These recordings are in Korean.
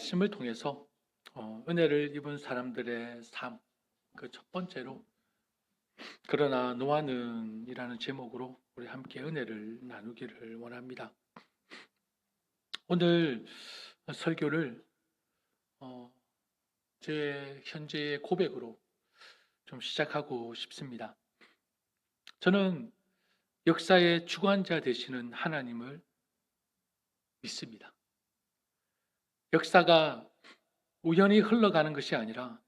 말씀을 통해서 은혜를 입은 사람들의 삶, 그 첫 번째로 그러나 노아는이라는 제목으로 우리 함께 은혜를 나누기를 원합니다. 오늘 설교를 제 현재의 고백으로 좀 시작하고 싶습니다. 저는 역사의 주관자 되시는 하나님을 믿습니다. 역사가 우연히 흘러가는 것이 아니라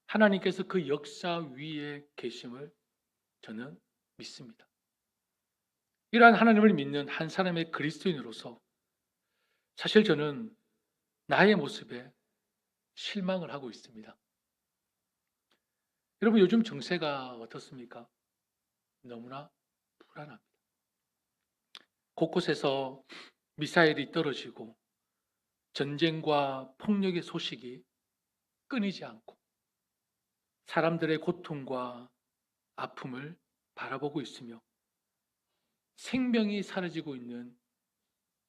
하나님께서 그 역사 위에 계심을 저는 믿습니다. 이러한 하나님을 믿는 한 사람의 그리스도인으로서 사실 저는 나의 모습에 실망을 하고 있습니다. 여러분, 요즘 정세가 어떻습니까? 너무나 불안합니다. 곳곳에서 미사일이 떨어지고 전쟁과 폭력의 소식이 끊이지 않고 사람들의 고통과 아픔을 바라보고 있으며 생명이 사라지고 있는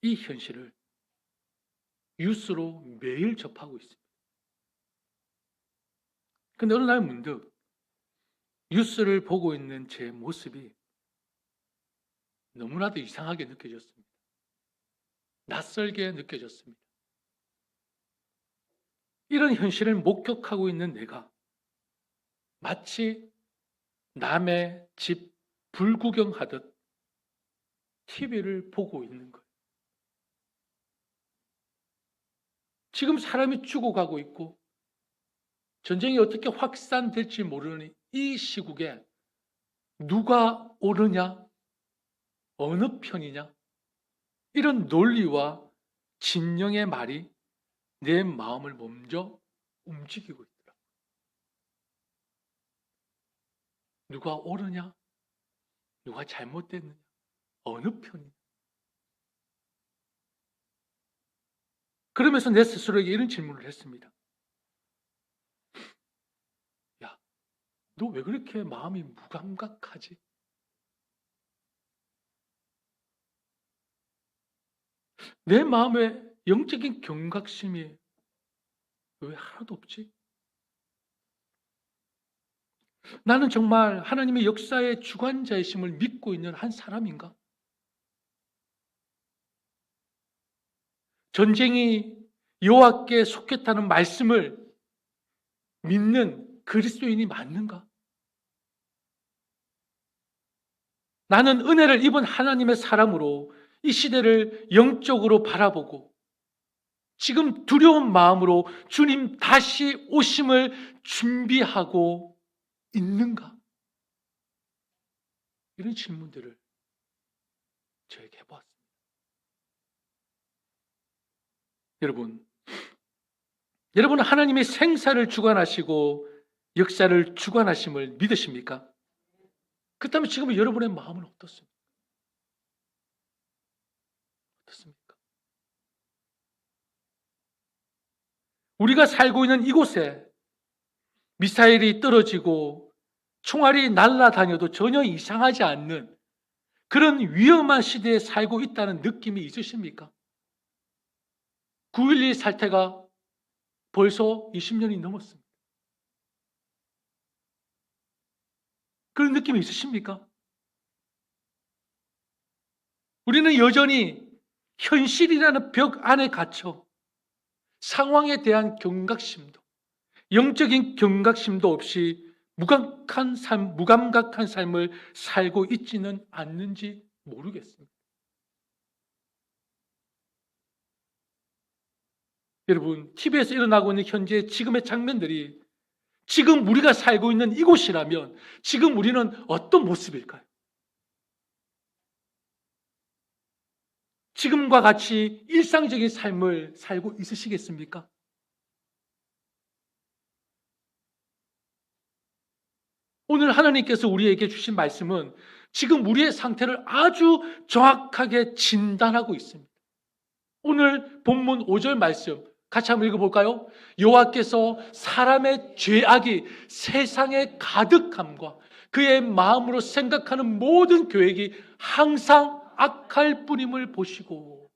이 현실을 뉴스로 매일 접하고 있습니다. 그런데 어느 날 문득 뉴스를 보고 있는 제 모습이 너무나도 이상하게 느껴졌습니다. 낯설게 느껴졌습니다. 이런 현실을 목격하고 있는 내가 마치 남의 집 불구경하듯 TV를 보고 있는 거예요. 지금 사람이 죽어가고 있고 전쟁이 어떻게 확산될지 모르는 이 시국에 누가 옳으냐, 어느 편이냐, 이런 논리와 진영의 말이 내 마음을 먼저 움직이고 있더라고요. 누가 옳으냐, 누가 잘못됐느냐, 어느 편이냐. 그러면서 내 스스로에게 이런 질문을 했습니다. 야, 너 왜 그렇게 마음이 무감각하지? 내 마음에 영적인 경각심이 왜 하나도 없지? 나는 정말 하나님의 역사의 주관자이심을 믿고 있는 한 사람인가? 전쟁이 여호와께 속했다는 말씀을 믿는 그리스도인이 맞는가? 나는 은혜를 입은 하나님의 사람으로 이 시대를 영적으로 바라보고 지금 두려운 마음으로 주님 다시 오심을 준비하고 있는가? 이런 질문들을 저에게 해보았습니다. 여러분 하나님의 생사를 주관하시고 역사를 주관하심을 믿으십니까? 그렇다면 지금 여러분의 마음은 어떻습니까? 우리가 살고 있는 이곳에 미사일이 떨어지고 총알이 날아다녀도 전혀 이상하지 않는 그런 위험한 시대에 살고 있다는 느낌이 있으십니까? 9.11 사태가 벌써 20년이 넘었습니다. 그런 느낌이 있으십니까? 우리는 여전히 현실이라는 벽 안에 갇혀 상황에 대한 경각심도, 영적인 경각심도 없이 무감각한 삶을 살고 있지는 않는지 모르겠습니다. 여러분, TV에서 일어나고 있는 현재 지금의 장면들이 지금 우리가 살고 있는 이곳이라면 지금 우리는 어떤 모습일까요? 지금과 같이 일상적인 삶을 살고 있으시겠습니까? 오늘 하나님께서 우리에게 주신 말씀은 지금 우리의 상태를 아주 정확하게 진단하고 있습니다. 오늘 본문 5절 말씀 같이 한번 읽어볼까요? 여호와께서 사람의 죄악이 세상에 가득함과 그의 마음으로 생각하는 모든 계획이 항상 악할 뿐임을 보시고,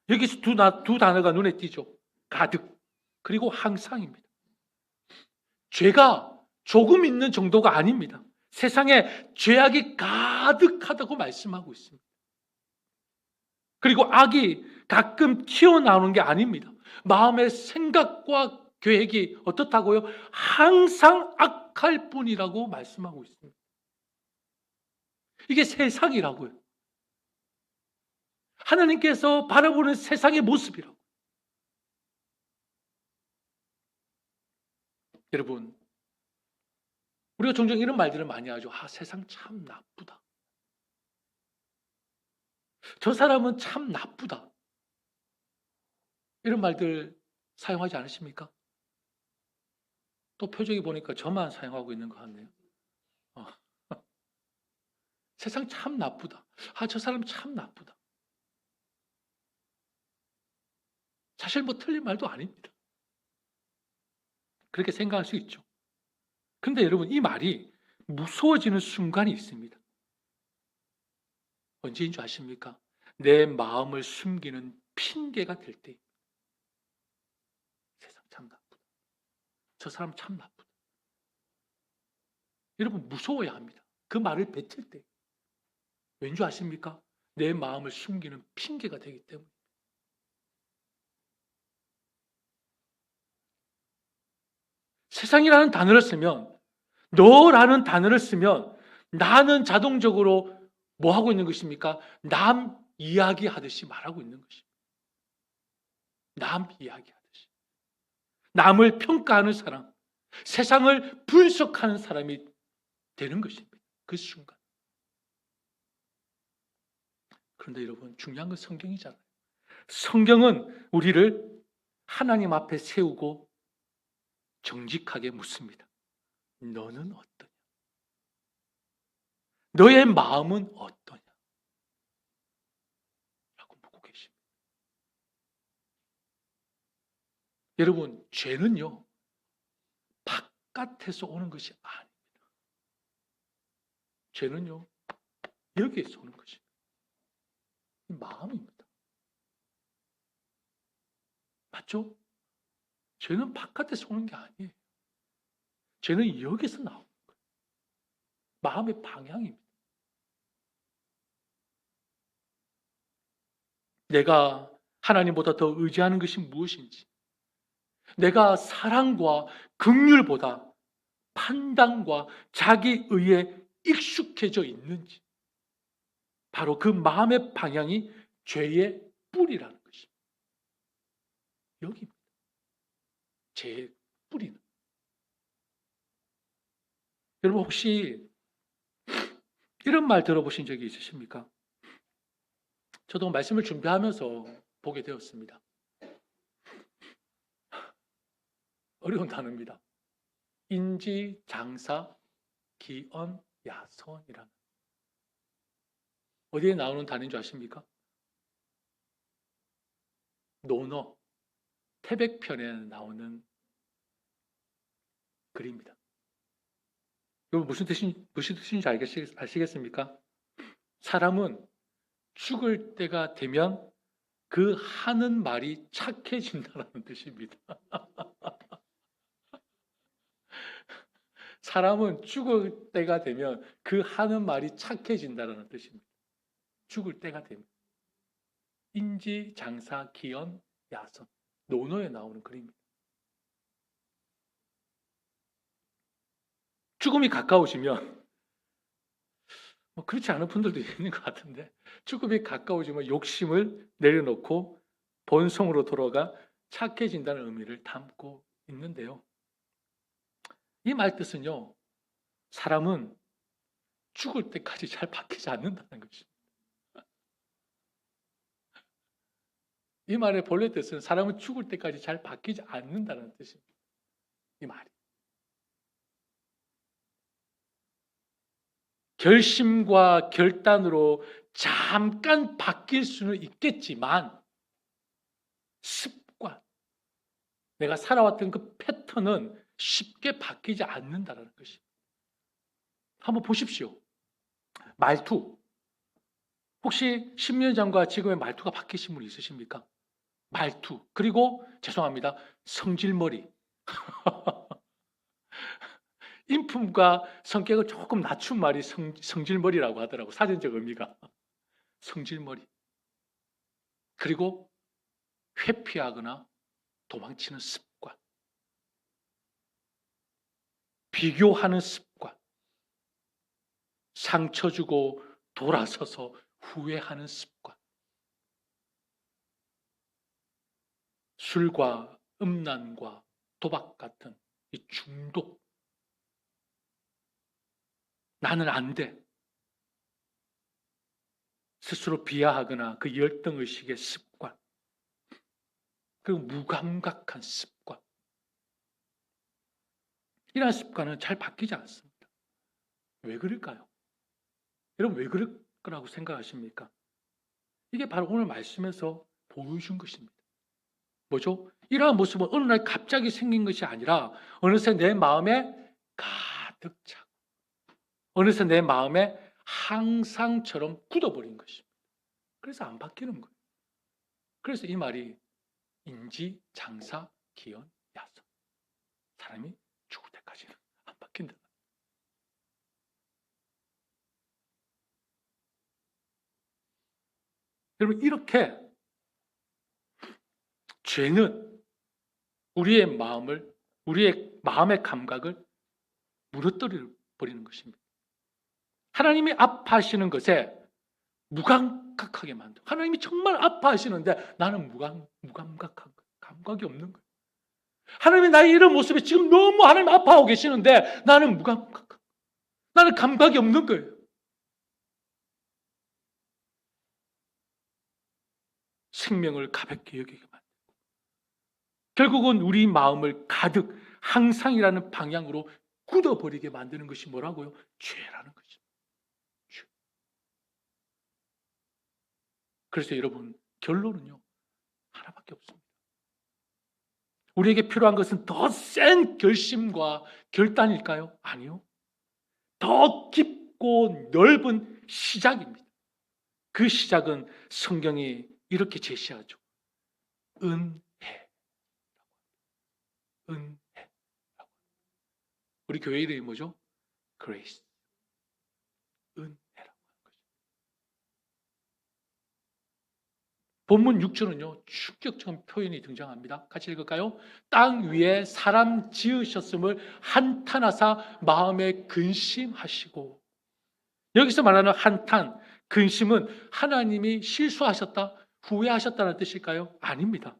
여기서 두 단어가 눈에 띄죠. 가득, 그리고 항상입니다. 죄가 조금 있는 정도가 아닙니다. 세상에 죄악이 가득하다고 말씀하고 있습니다. 그리고 악이 가끔 튀어나오는 게 아닙니다. 마음의 생각과 계획이 어떻다고요? 항상 악할 뿐이라고 말씀하고 있습니다. 이게 세상이라고요. 하나님께서 바라보는 세상의 모습이라고. 여러분, 우리가 종종 이런 말들을 많이 하죠. 세상 참 나쁘다. 저 사람은 참 나쁘다. 이런 말들 사용하지 않으십니까? 또 표정이 보니까 저만 사용하고 있는 것 같네요. 세상 참 나쁘다. 저 사람 참 나쁘다. 사실 뭐 틀린 말도 아닙니다. 그렇게 생각할 수 있죠. 그런데 여러분, 이 말이 무서워지는 순간이 있습니다. 언제인 줄 아십니까? 내 마음을 숨기는 핑계가 될 때. 세상 참 나쁘다. 저 사람 참 나쁘다. 여러분, 무서워야 합니다. 그 말을 뱉을 때. 왠지 아십니까? 내 마음을 숨기는 핑계가 되기 때문에. 세상이라는 단어를 쓰면, 너라는 단어를 쓰면 나는 자동적으로 뭐 하고 있는 것입니까? 남 이야기하듯이 말하고 있는 것입니다. 남 이야기하듯이. 남을 평가하는 사람, 세상을 분석하는 사람이 되는 것입니다. 그 순간. 그런데 여러분, 중요한 건 성경이잖아요. 성경은 우리를 하나님 앞에 세우고 정직하게 묻습니다. 너는 어떠냐? 너의 마음은 어떠냐? 라고 묻고 계십니다. 여러분, 죄는요, 바깥에서 오는 것이 아닙니다. 죄는요, 여기에서 오는 것입니다. 이 마음입니다. 맞죠? 죄는 바깥에서 오는 게 아니에요. 죄는 여기서 나오는 거예요. 마음의 방향입니다. 내가 하나님보다 더 의지하는 것이 무엇인지, 내가 사랑과 긍휼보다 판단과 자기의에 익숙해져 있는지, 바로 그 마음의 방향이 죄의 뿌리라는 것입니다. 여기입니다. 죄의 뿌리는. 여러분, 혹시 이런 말 들어보신 적이 있으십니까? 저도 말씀을 준비하면서 보게 되었습니다. 어려운 단어입니다. 인지, 장사, 기언, 야선이라는. 어디에 나오는 단어인 줄 아십니까? 논어, 태백편에 나오는 글입니다. 여러분, 무슨 뜻인지 아시겠습니까? 사람은 죽을 때가 되면 그 하는 말이 착해진다는 뜻입니다. 사람은 죽을 때가 되면 그 하는 말이 착해진다는 뜻입니다. 죽을 때가 되면. 인지, 장사, 기언, 야선. 논어에 나오는 글입니다. 죽음이 가까우시면, 그렇지 않은 분들도 있는 것 같은데, 죽음이 가까워지면 욕심을 내려놓고 본성으로 돌아가 착해진다는 의미를 담고 있는데요. 이 말 뜻은요, 사람은 죽을 때까지 잘 바뀌지 않는다는 것입니다. 이 말의 본래 뜻은 사람은 죽을 때까지 잘 바뀌지 않는다는 뜻입니다. 이 말이. 결심과 결단으로 잠깐 바뀔 수는 있겠지만 습관, 내가 살아왔던 그 패턴은 쉽게 바뀌지 않는다는 것입니다. 한번 보십시오. 말투. 혹시 10년 전과 지금의 말투가 바뀌신 분 있으십니까? 말투, 그리고 죄송합니다. 성질머리. 인품과 성격을 조금 낮춘 말이 성질머리라고 하더라고. 사전적 의미가. 성질머리. 그리고 회피하거나 도망치는 습관. 비교하는 습관. 상처 주고 돌아서서 후회하는 습관. 술과 음란과 도박 같은 이 중독. 나는 안 돼. 스스로 비하하거나 그 열등의식의 습관. 그리고 무감각한 습관. 이러한 습관은 잘 바뀌지 않습니다. 왜 그럴까요? 여러분 왜 그럴 거라고 생각하십니까? 이게 바로 오늘 말씀에서 보여준 것입니다. 뭐죠? 이러한 모습은 어느 날 갑자기 생긴 것이 아니라 어느새 내 마음에 가득 차고 어느새 내 마음에 항상처럼 굳어버린 것입니다. 그래서 안 바뀌는 거예요. 그래서 이 말이 인지, 장사, 기연, 야성. 사람이 죽을 때까지는 안 바뀐다. 여러분 이렇게 죄는 우리의 마음의 감각을 무너뜨려 버리는 것입니다. 하나님이 아파하시는 것에 무감각하게 만들어. 하나님이 정말 아파하시는데 나는 무감각한 거예요. 감각이 없는 거예요. 하나님이 나의 이런 모습에 지금 너무 하나님 아파하고 계시는데 나는 무감각한 거예요. 나는 감각이 없는 거예요. 생명을 가볍게 여기게 만들고 결국은 우리 마음을 가득 항상이라는 방향으로 굳어버리게 만드는 것이 뭐라고요? 죄라는 거죠. 죄. 그래서 여러분 결론은요 하나밖에 없습니다. 우리에게 필요한 것은 더 센 결심과 결단일까요? 아니요. 더 깊고 넓은 시작입니다. 그 시작은 성경이 이렇게 제시하죠. 은혜. 은혜. 우리 교회 이름이 뭐죠? Grace. 은혜라고 하는 거죠. 본문 6절은요, 충격적인 표현이 등장합니다. 같이 읽을까요? 땅 위에 사람 지으셨음을 한탄하사 마음에 근심하시고. 여기서 말하는 한탄, 근심은 하나님이 실수하셨다, 후회하셨다는 뜻일까요? 아닙니다.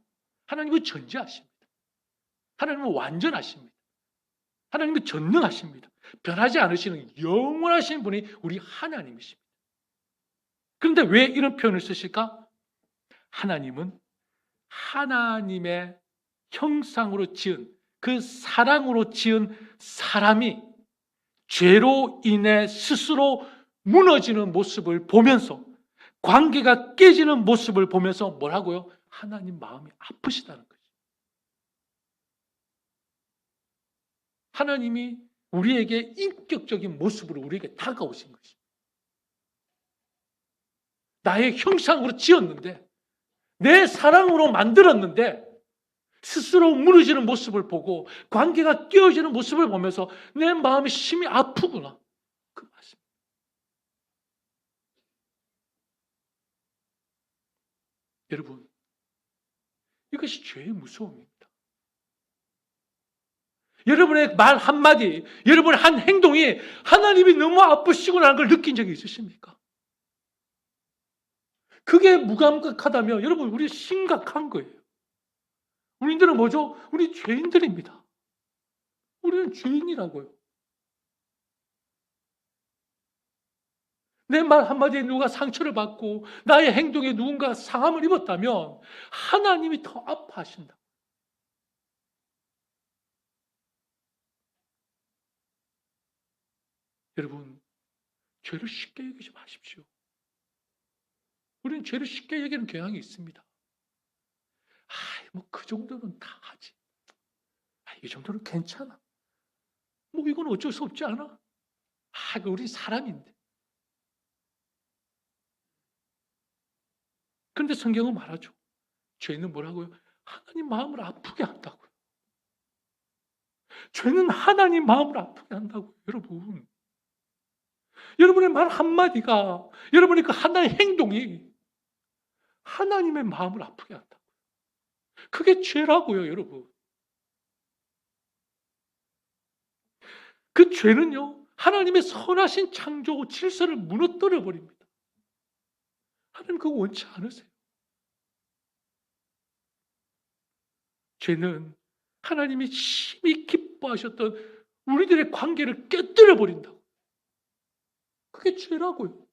하나님은 전지하십니다. 하나님은 완전하십니다. 하나님은 전능하십니다. 변하지 않으시는 영원하신 분이 우리 하나님이십니다. 그런데 왜 이런 표현을 쓰실까? 하나님은 하나님의 형상으로 지은 그 사랑으로 지은 사람이 죄로 인해 스스로 무너지는 모습을 보면서 관계가 깨지는 모습을 보면서 뭐라고요? 하나님 마음이 아프시다는 거죠. 하나님이 우리에게 인격적인 모습으로 우리에게 다가오신 것입니다. 나의 형상으로 지었는데 내 사랑으로 만들었는데 스스로 무너지는 모습을 보고 관계가 깨어지는 모습을 보면서 내 마음이 심히 아프구나. 그 말씀. 여러분, 이것이 죄의 무서움입니다. 여러분의 말 한마디, 여러분의 한 행동이 하나님이 너무 아프시구나라는 걸 느낀 적이 있으십니까? 그게 무감각하다면 여러분 우리 심각한 거예요. 우리들은 뭐죠? 우리 죄인들입니다. 우리는 죄인이라고요. 내 말 한마디에 누가 상처를 받고 나의 행동에 누군가 상함을 입었다면 하나님이 더 아파하신다. 여러분, 죄를 쉽게 여기지 마십시오. 우리는 죄를 쉽게 여기는 경향이 있습니다. 뭐 그 정도는 다 하지. 이 정도는 괜찮아. 뭐 이건 어쩔 수 없지 않아? 우리 사람인데. 그런데 성경은 말하죠. 죄는 뭐라고요? 하나님 마음을 아프게 한다고요. 죄는 하나님 마음을 아프게 한다고요, 여러분. 여러분의 말 한마디가, 여러분의 그 하나의 행동이 하나님의 마음을 아프게 한다고요. 그게 죄라고요, 여러분. 그 죄는요, 하나님의 선하신 창조 질서를 무너뜨려 버립니다. 하나님 그거 원치 않으세요. 죄는 하나님이 심히 기뻐하셨던 우리들의 관계를 깨뜨려 버린다고. 그게 죄라고요.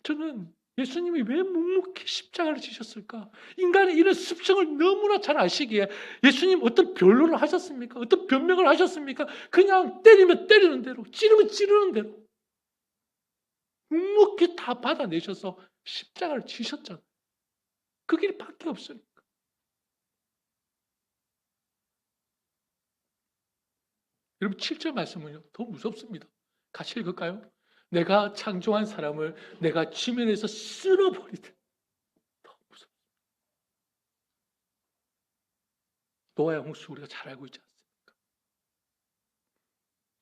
저는 예수님이 왜 묵묵히 십자가를 지셨을까? 인간의 이런 습성을 너무나 잘 아시기에 예수님 어떤 변론을 하셨습니까? 어떤 변명을 하셨습니까? 그냥 때리면 때리는 대로, 찌르면 찌르는 대로 묵묵히 다 받아내셔서 십자가를 지셨잖아요. 그 길밖에 없으니까. 여러분 7절 말씀은요, 더 무섭습니다. 같이 읽을까요? 내가 창조한 사람을 내가 지면에서 쓸어버리듯. 더 무섭습니다. 노아의 홍수 우리가 잘 알고 있지 않습니까?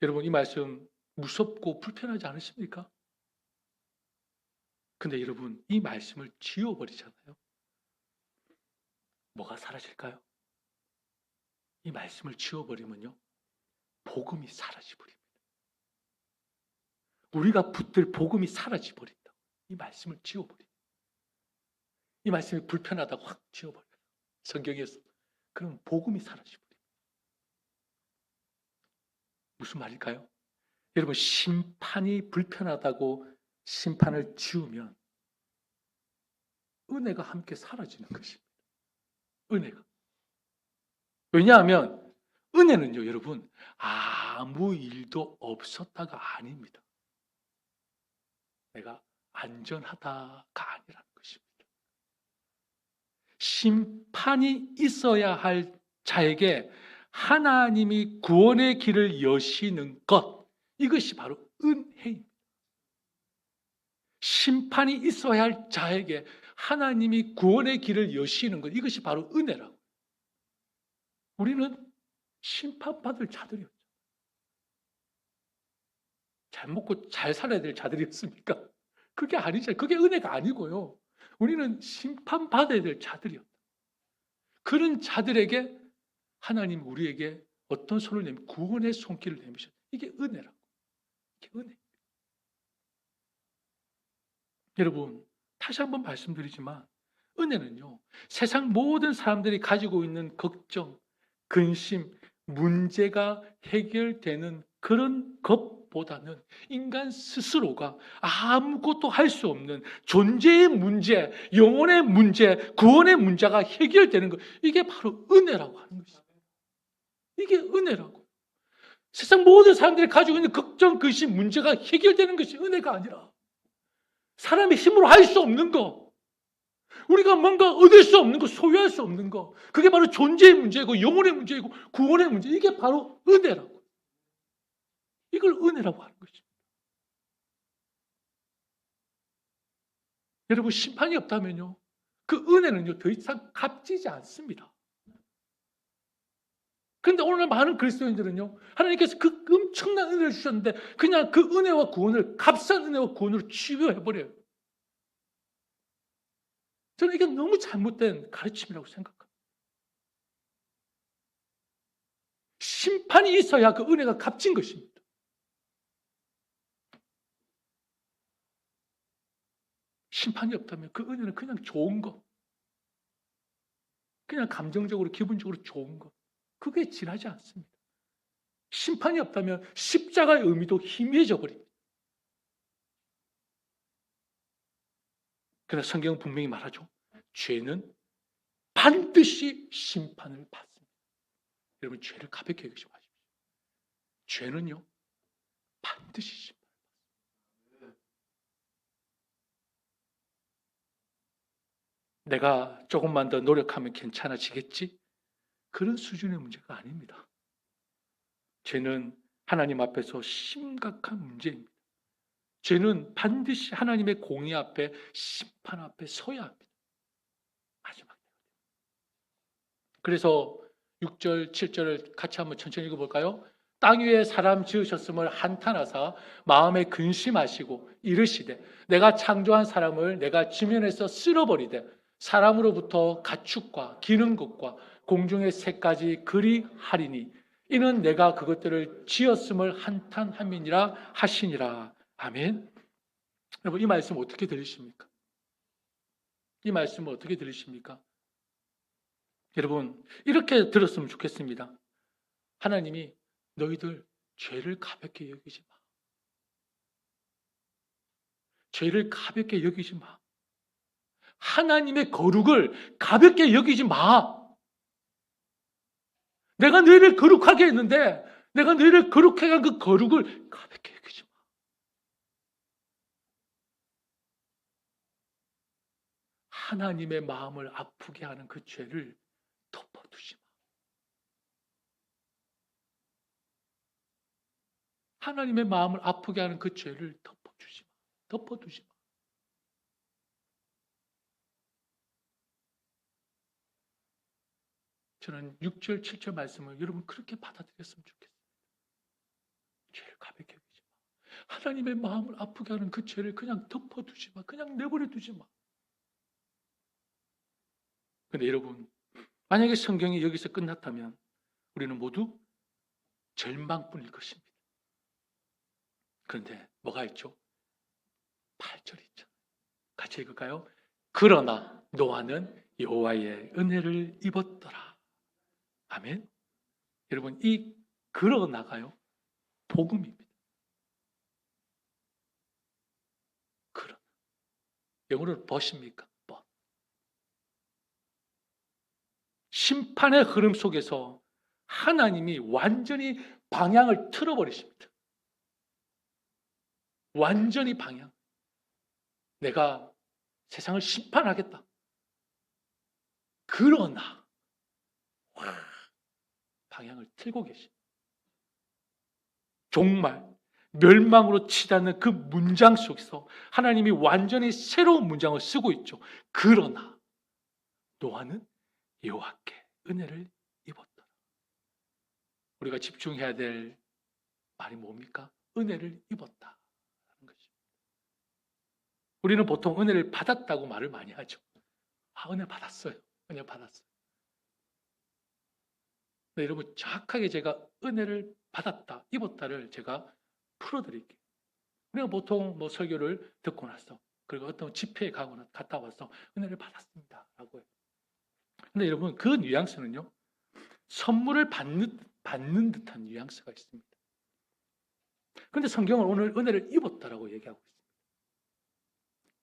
여러분 이 말씀 무섭고 불편하지 않으십니까? 근데 여러분 이 말씀을 지워버리잖아요. 뭐가 사라질까요? 이 말씀을 지워버리면요, 복음이 사라져버립니다. 우리가 붙들 복음이 사라져버린다. 이 말씀을 지워버립니다. 이 말씀이 불편하다고 확 지워버려요. 성경에서. 그럼 복음이 사라져버립니다. 무슨 말일까요? 여러분 심판이 불편하다고 심판을 지우면 은혜가 함께 사라지는 것입니다. 은혜가. 왜냐하면 은혜는요, 여러분 아무 일도 없었다가 아닙니다. 내가 안전하다가 아니라는 것입니다. 심판이 있어야 할 자에게 하나님이 구원의 길을 여시는 것, 이것이 바로 은혜입니다. 심판이 있어야 할 자에게 하나님이 구원의 길을 여시는 것, 이것이 바로 은혜라고. 우리는 심판받을 자들이었죠. 잘 먹고 잘 살아야 될 자들이었습니까? 그게 아니죠. 그게 은혜가 아니고요. 우리는 심판받아야 될 자들이었다. 그런 자들에게 하나님 우리에게 어떤 손을 내밀, 구원의 손길을 내미셨다. 이게 은혜라고. 이게 은혜. 여러분, 다시 한번 말씀드리지만 은혜는요, 세상 모든 사람들이 가지고 있는 걱정, 근심, 문제가 해결되는 그런 것보다는 인간 스스로가 아무것도 할 수 없는 존재의 문제, 영혼의 문제, 구원의 문제가 해결되는 것, 이게 바로 은혜라고 하는 것입니다. 이게 은혜라고. 세상 모든 사람들이 가지고 있는 걱정, 근심, 문제가 해결되는 것이 은혜가 아니라 사람의 힘으로 할 수 없는 거, 우리가 뭔가 얻을 수 없는 거, 소유할 수 없는 거, 그게 바로 존재의 문제이고 영혼의 문제이고 구원의 문제, 이게 바로 은혜라고. 이걸 은혜라고 하는 것입니다. 여러분 심판이 없다면요, 그 은혜는요 더 이상 값지지 않습니다. 그런데 오늘 많은 그리스도인들은요, 하나님께서 그 엄청난 은혜를 주셨는데 그냥 그 은혜와 구원을 값싼 은혜와 구원으로 치유해버려요. 저는 이게 너무 잘못된 가르침이라고 생각합니다. 심판이 있어야 그 은혜가 값진 것입니다. 심판이 없다면 그 은혜는 그냥 좋은 거, 그냥 감정적으로 기분적으로 좋은 거, 그게 지나지 않습니다. 심판이 없다면 십자가의 의미도 희미해져 버립니다. 그러나 성경은 분명히 말하죠. 죄는 반드시 심판을 받습니다. 여러분 죄를 가볍게 여기지 마십시오. 죄는요 반드시 심판을 받습니다. 내가 조금만 더 노력하면 괜찮아지겠지? 그런 수준의 문제가 죄는 반드시 하나님의 공의 앞에, 심판 앞에 서야 합니다. 마지막. 그래서 6절, 7절을 같이 한번 천천히 읽어볼까요? 땅 위에 사람 지으셨음을 한탄하사 마음에 근심하시고 이르시되 내가 창조한 사람을 내가 지면에서 쓸어버리되 사람으로부터 가축과 기는 것과 공중의 새까지 그리 하리니 이는 내가 그것들을 지었음을 한탄함이니라 하시니라. 아멘. 여러분, 이 말씀 어떻게 들리십니까? 이 말씀을 어떻게 들리십니까? 여러분, 이렇게 들었으면 좋겠습니다. 하나님이 너희들 죄를 가볍게 여기지 마. 죄를 가볍게 여기지 마. 하나님의 거룩을 가볍게 여기지 마. 내가 너희를 거룩하게 했는데 내가 너희를 거룩하게 한 그 거룩을 가볍게 여기지 마. 하나님의 마음을 아프게 하는 그 죄를 덮어두지 마. 하나님의 마음을 아프게 하는 그 죄를 덮어주지 마. 덮어두지 마. 저는 6절, 7절 말씀을 여러분 그렇게 받아들였으면 좋겠어요. 죄를 가볍게 여기지 마. 하나님의 마음을 아프게 하는 그 죄를 그냥 덮어두지 마. 그냥 내버려 두지 마. 근데 여러분, 만약에 성경이 여기서 끝났다면 우리는 모두 절망뿐일 것입니다. 그런데 뭐가 있죠? 8절이 있죠. 같이 읽을까요? 그러나 노아는 여호와의 은혜를 입었더라. 아멘. 여러분, 이 그러나가요 복음입니다. 그러나 영어로 벗입니까? 벗. 심판의 흐름 속에서 하나님이 완전히 방향을 틀어버리십니다. 완전히 방향. 내가 세상을 심판하겠다. 그러나 방향을 틀고 계십니다. 정말 멸망으로 치닫는 그 문장 속에서 하나님이 완전히 새로운 문장을 쓰고 있죠. 그러나 노아는 여호와께 은혜를 입었다. 우리가 집중해야 될 말이 뭡니까? 은혜를 입었다. 우리는 보통 은혜를 받았다고 말을 많이 하죠. 아, 은혜 받았어요. 은혜 받았어요. 네, 여러분, 정확하게 제가 은혜를 받았다, 입었다를 제가 풀어드릴게요. 우리가 보통 뭐 설교를 듣고 나서, 그리고 어떤 집회에 가거나 갔다 와서 은혜를 받았습니다. 라고 해요. 근데 여러분, 그 뉘앙스는요, 선물을 받는 듯한 뉘앙스가 있습니다. 그런데 성경은 오늘 은혜를 입었다라고 얘기하고 있습니다.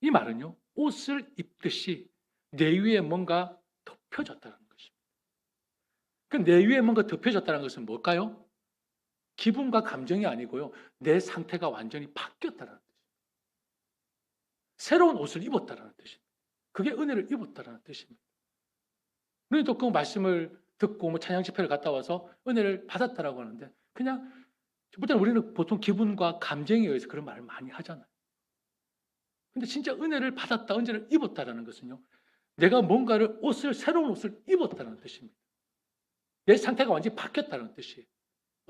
이 말은요, 옷을 입듯이 내 위에 뭔가 덮여졌다는 것입니다. 그 내 위에 뭔가 덮여졌다는 것은 뭘까요? 기분과 감정이 아니고요, 내 상태가 완전히 바뀌었다는 뜻입니다. 새로운 옷을 입었다는 뜻입니다. 그게 은혜를 입었다는 뜻입니다. 우리도 그 말씀을 듣고 뭐 찬양 집회를 갔다 와서 은혜를 받았다라고 하는데 그냥 우리는 보통 기분과 감정에 의해서 그런 말을 많이 하잖아요. 근데 진짜 은혜를 받았다, 은혜를 입었다라는 것은요, 내가 뭔가를 새로운 옷을 입었다는 뜻입니다. 내 상태가 완전히 바뀌었다는 뜻이에요.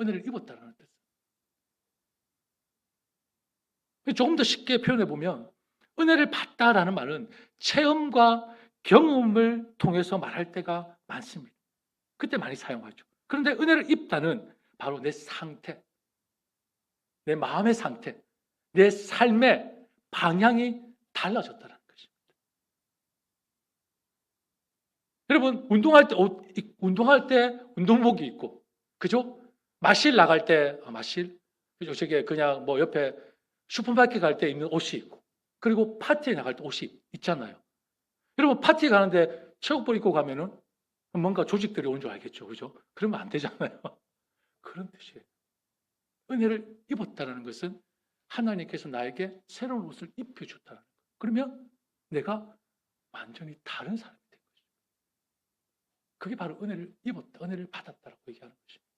은혜를 입었다는 뜻. 조금 더 쉽게 표현해 보면 은혜를 받다라는 말은 체험과 경험을 통해서 말할 때가 많습니다. 그때 많이 사용하죠. 그런데 은혜를 입다는 바로 내 상태, 내 마음의 상태, 내 삶의 방향이 달라졌다는 것입니다. 여러분, 운동할 때 운동복이 있고, 그죠? 마실 나갈 때 마실, 그죠? 저게 그냥 뭐 옆에 슈퍼마켓 갈 때 입는 옷이 있고, 그리고 파티에 나갈 때 옷이 있잖아요. 여러분, 파티에 가는데 체육복 입고 가면은 뭔가 조직들이 온 줄 알겠죠, 그죠? 그러면 안 되잖아요. 그런 뜻이에요. 은혜를 입었다는 것은 하나님께서 나에게 새로운 옷을 입혀줬다는 거예요. 그러면 내가 완전히 다른 사람이 된 거죠. 그게 바로 은혜를 입었다, 은혜를 받았다라고 얘기하는 것입니다.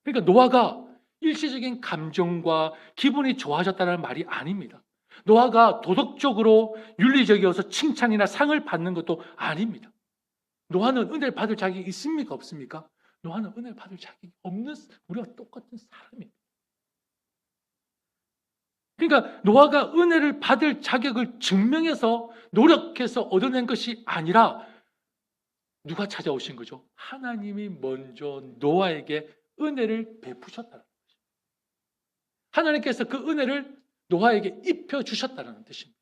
그러니까 노아가 일시적인 감정과 기분이 좋아졌다는 말이 아닙니다. 노아가 도덕적으로 윤리적이어서 칭찬이나 상을 받는 것도 아닙니다. 노아는 은혜를 받을 자격이 있습니까? 없습니까? 노아는 은혜를 받을 자격이 없는 우리와 똑같은 사람입니다. 그러니까 노아가 은혜를 받을 자격을 증명해서 노력해서 얻어낸 것이 아니라 누가 찾아오신 거죠? 하나님이 먼저 노아에게 은혜를 베푸셨다는 거죠. 하나님께서 그 은혜를 노아에게 입혀주셨다는 뜻입니다.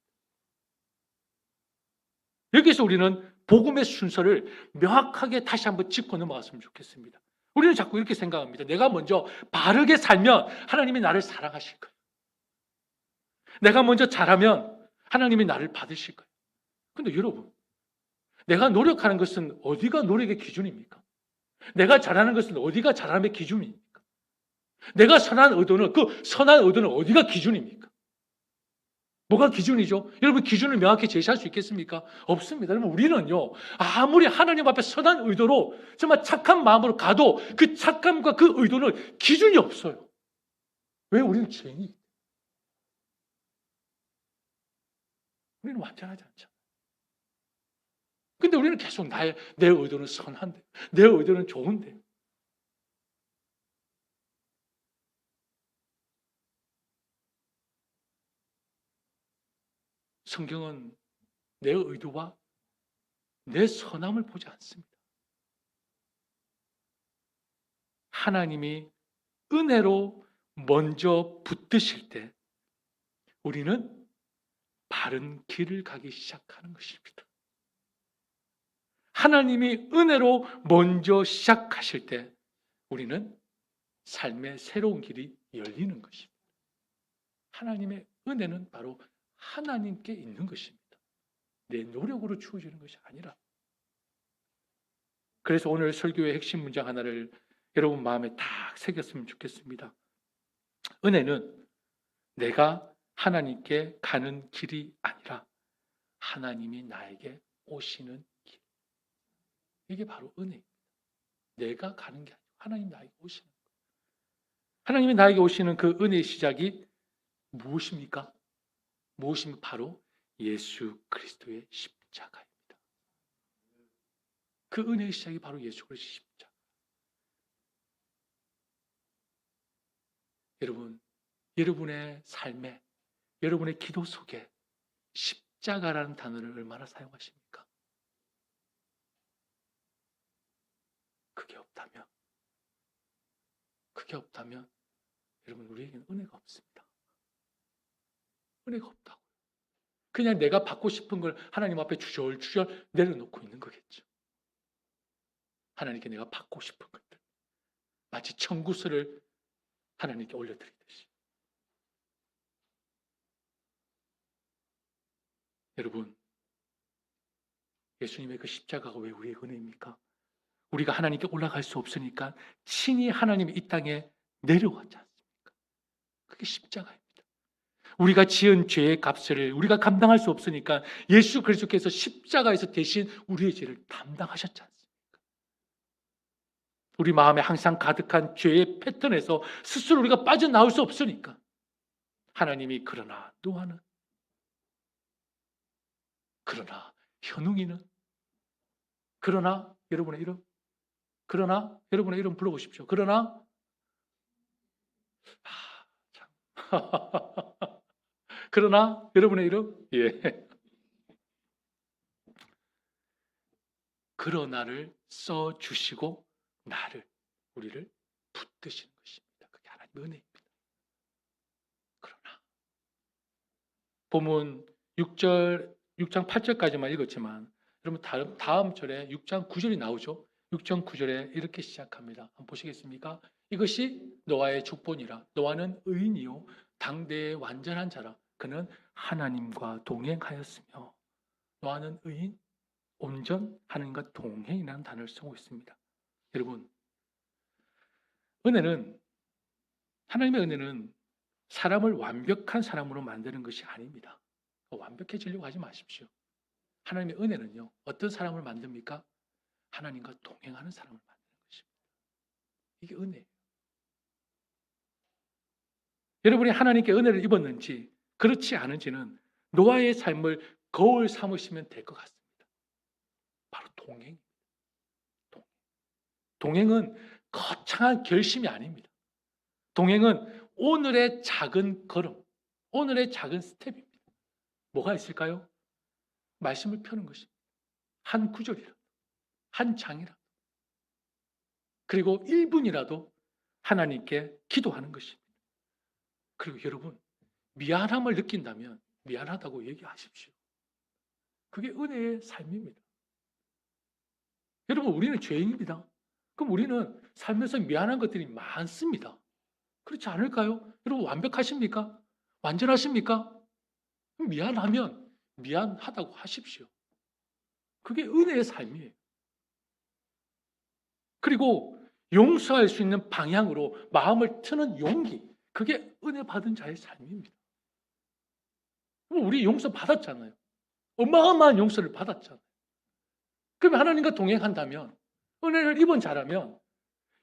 여기서 우리는 복음의 순서를 명확하게 다시 한번 짚고 넘어갔으면 좋겠습니다. 우리는 자꾸 이렇게 생각합니다. 내가 먼저 바르게 살면 하나님이 나를 사랑하실 거예요. 내가 먼저 잘하면 하나님이 나를 받으실 거예요. 근데 여러분, 내가 노력하는 것은 어디가 노력의 기준입니까? 내가 잘하는 것은 어디가 잘함의 기준입니까? 내가 선한 의도는, 그 선한 의도는 어디가 기준입니까? 뭐가 기준이죠? 여러분, 기준을 명확히 제시할 수 있겠습니까? 없습니다. 여러분, 우리는요, 아무리 하나님 앞에 선한 의도로 정말 착한 마음으로 가도 그 착함과 그 의도는 기준이 없어요. 왜? 우리는 죄인이기 때문에. 우리는 완전하지 않잖아요. 근데 우리는 계속 내 의도는 선한데, 내 의도는 좋은데. 성경은 내 의도와 내 선함을 보지 않습니다. 하나님이 은혜로 먼저 붙드실 때 우리는 바른 길을 가기 시작하는 것입니다. 하나님이 은혜로 먼저 시작하실 때 우리는 삶의 새로운 길이 열리는 것입니다. 하나님의 은혜는 바로 하나님께 있는 것입니다. 내 노력으로 주어지는 것이 아니라. 그래서 오늘 설교의 핵심 문장 하나를 여러분 마음에 딱 새겼으면 좋겠습니다. 은혜는 내가 하나님께 가는 길이 아니라 하나님이 나에게 오시는 길. 이게 바로 은혜입니다. 내가 가는 게 아니고 하나님 나에게 오시는 거예요. 하나님이 나에게 오시는 그 은혜의 시작이 무엇입니까? 무엇이면 바로 예수 그리스도의 십자가입니다. 그 은혜의 시작이 바로 예수 그리스도의 십자가. 여러분, 여러분의 삶에, 여러분의 기도 속에 십자가라는 단어를 얼마나 사용하십니까? 그게 없다면 여러분, 우리에게는 은혜가 없습니다. 은혜가 없다고. 그냥 내가 받고 싶은 걸 하나님 앞에 주절주절 내려놓고 있는 거겠죠. 하나님께 내가 받고 싶은 것들, 마치 청구서를 하나님께 올려드리듯이. 여러분, 예수님의 그 십자가가 왜 우리의 은혜입니까? 우리가 하나님께 올라갈 수 없으니까 친히 하나님이 이 땅에 내려왔지 않습니까? 그게 십자가입니다. 우리가 지은 죄의 값을 우리가 감당할 수 없으니까 예수 그리스도께서 십자가에서 대신 우리의 죄를 담당하셨지 않습니까? 우리 마음에 항상 가득한 죄의 패턴에서 스스로 우리가 빠져나올 수 없으니까 하나님이 그러나 노아는, 그러나 현웅이는, 그러나 여러분의 이름, 그러나 여러분의 이름 불러보십시오. 그러나 참. 그러나 여러분의 이름, 예. 그러나를 써 주시고 우리를 붙드시는 것입니다. 그게 하나님의 은혜입니다. 그러나 본문 6장 8절까지만 읽었지만 여러분 다음 절에 6장 9절이 나오죠. 6장 9절에 이렇게 시작합니다. 한번 보시겠습니까? 이것이 노아의 축본이라. 노아는 의인이요 당대의 완전한 자라. 그는 하나님과 동행하였으며. 노아는 의인, 온전, 하나님과 동행이라는 단어를 쓰고 있습니다. 여러분, 하나님의 은혜는 사람을 완벽한 사람으로 만드는 것이 아닙니다. 완벽해지려고 하지 마십시오. 하나님의 은혜는요, 어떤 사람을 만듭니까? 하나님과 동행하는 사람을 만드는 것입니다. 이게 은혜예요. 여러분이 하나님께 은혜를 입었는지 그렇지 않은지는 노아의 삶을 거울 삼으시면 될 것 같습니다. 바로 동행. 동행은 거창한 결심이 아닙니다. 동행은 오늘의 작은 걸음, 오늘의 작은 스텝입니다. 뭐가 있을까요? 말씀을 펴는 것입니다. 한 구절이라도, 한 장이라도, 그리고 1분이라도 하나님께 기도하는 것입니다. 그리고 여러분, 미안함을 느낀다면 미안하다고 얘기하십시오. 그게 은혜의 삶입니다. 여러분, 우리는 죄인입니다. 그럼 우리는 살면서 미안한 것들이 많습니다. 그렇지 않을까요? 여러분, 완벽하십니까? 완전하십니까? 미안하면 미안하다고 하십시오. 그게 은혜의 삶이에요. 그리고 용서할 수 있는 방향으로 마음을 트는 용기, 그게 은혜 받은 자의 삶입니다. 우리 용서 받았잖아요. 어마어마한 용서를 받았잖아요. 그럼 하나님과 동행한다면, 은혜를 입은 자라면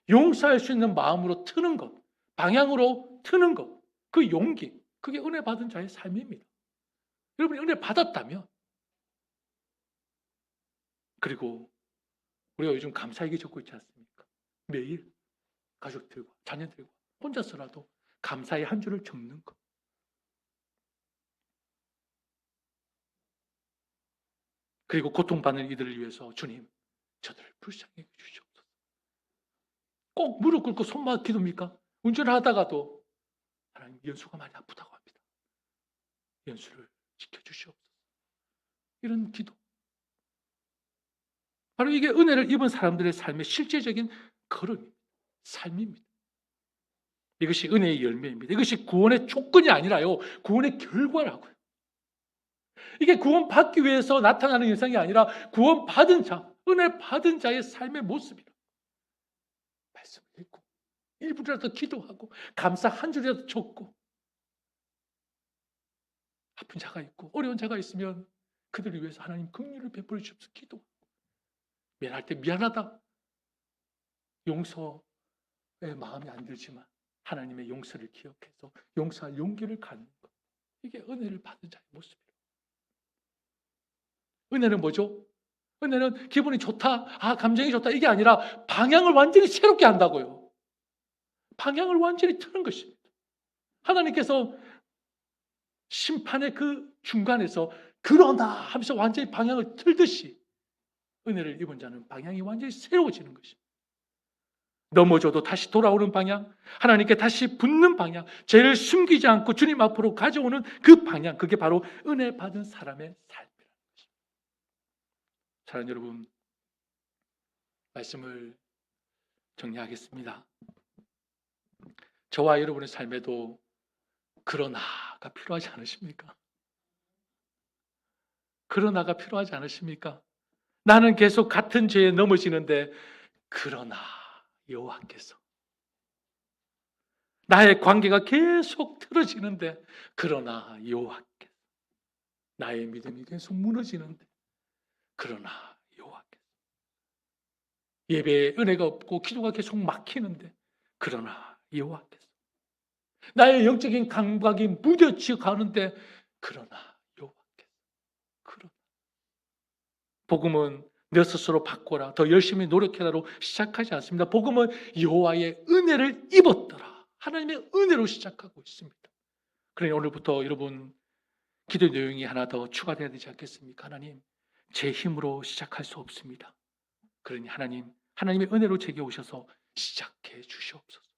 용서할 수 있는 마음으로 트는 것, 방향으로 트는 것, 그 용기, 그게 은혜 받은 자의 삶입니다. 여러분이 은혜 받았다면, 그리고 우리가 요즘 감사일기 적고 있지 않습니까? 매일 가족들과 자녀들과 혼자서라도 감사의 한 줄을 적는 것. 그리고 고통받는 이들을 위해서 주님, 저들을 불쌍히 여주시옵소서. 꼭 무릎 꿇고 손만 기도입니까? 운전을 하다가도 하나님, 연수가 많이 아프다고 합니다. 연수를 지켜주시옵소서. 이런 기도. 바로 이게 은혜를 입은 사람들의 삶의 실제적인 걸음입니다. 삶입니다. 이것이 은혜의 열매입니다. 이것이 구원의 조건이 아니라요, 구원의 결과라고요. 이게 구원받기 위해서 나타나는 현상이 아니라 구원받은 자, 은혜 받은 자의 삶의 모습이라. 말씀을 읽고 1분이라도 기도하고 감사 한 줄이라도 적고, 아픈 자가 있고 어려운 자가 있으면 그들을 위해서 하나님 긍휼을 베풀어 주셔서 기도하고, 미안할 때 미안하다, 용서의 마음이 안 들지만 하나님의 용서를 기억해서 용서할 용기를 갖는 것, 이게 은혜를 받은 자의 모습이에요. 은혜는 뭐죠? 은혜는 기분이 좋다, 감정이 좋다, 이게 아니라 방향을 완전히 새롭게 한다고요. 방향을 완전히 트는 것입니다. 하나님께서 심판의 그 중간에서 그러나 하면서 완전히 방향을 틀듯이 은혜를 입은 자는 방향이 완전히 새로워지는 것입니다. 넘어져도 다시 돌아오는 방향, 하나님께 다시 붙는 방향, 죄를 숨기지 않고 주님 앞으로 가져오는 그 방향, 그게 바로 은혜 받은 사람의 삶이라는 것입니다. 사랑하는 여러분, 말씀을 정리하겠습니다. 저와 여러분의 삶에도 그러나가 필요하지 않으십니까? 그러나가 필요하지 않으십니까? 나는 계속 같은 죄에 넘어지는데 그러나 여호와께서, 나의 관계가 계속 틀어지는데 그러나 여호와께서, 나의 믿음이 계속 무너지는데 그러나 여호와께서, 예배에 은혜가 없고 기도가 계속 막히는데 그러나 여호와께서, 나의 영적인 감각이 무뎌져 가는데 그러나 여호와께서. 그러나 복음은 내 스스로 바꿔라, 더 열심히 노력해라로 시작하지 않습니다. 복음은 여호와의 은혜를 입었더라, 하나님의 은혜로 시작하고 있습니다. 그러니 오늘부터 여러분 기도 내용이 하나 더 추가되어야 되지 않겠습니까? 하나님, 제 힘으로 시작할 수 없습니다. 그러니 하나님의 은혜로 제게 오셔서 시작해 주시옵소서.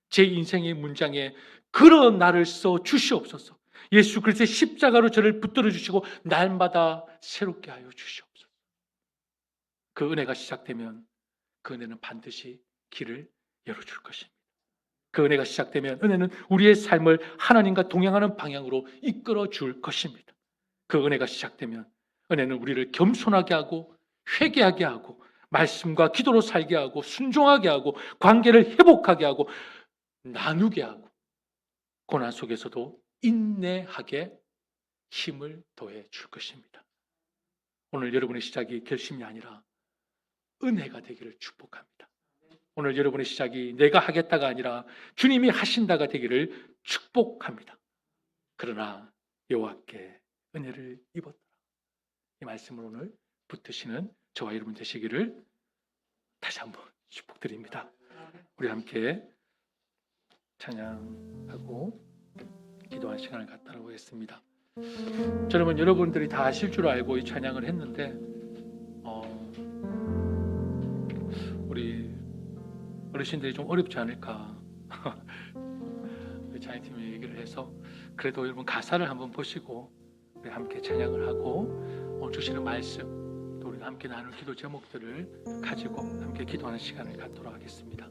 제 인생의 문장에 그런 나를 써 주시옵소서. 예수 그리스도의 십자가로 저를 붙들어 주시고 날마다 새롭게 하여 주시옵소서. 그 은혜가 시작되면 그 은혜는 반드시 길을 열어줄 것입니다. 그 은혜가 시작되면 은혜는 우리의 삶을 하나님과 동행하는 방향으로 이끌어 줄 것입니다. 그 은혜가 시작되면 은혜는 우리를 겸손하게 하고 회개하게 하고 말씀과 기도로 살게 하고 순종하게 하고 관계를 회복하게 하고 나누게 하고 고난 속에서도 인내하게 힘을 더해 줄 것입니다. 오늘 여러분의 시작이 결심이 아니라 은혜가 되기를 축복합니다. 오늘 여러분의 시작이 내가 하겠다가 아니라 주님이 하신다가 되기를 축복합니다. 그러나 여호와께 은혜를 입었더라. 이 말씀을 오늘 붙드시는 저와 여러분 되시기를 다시 한번 축복드립니다. 우리 함께 찬양하고 기도하는 시간을 갖도록 하겠습니다. 저는 여러분들이 다 아실 줄 알고 이 찬양을 했는데 우리 어르신들이 좀 어렵지 않을까 우리 찬양팀이 얘기를 해서 그래도 여러분 가사를 한번 보시고 우리 함께 찬양을 하고 주시는 말씀 또 우리가 함께 나눌 기도 제목들을 가지고 함께 기도하는 시간을 갖도록 하겠습니다.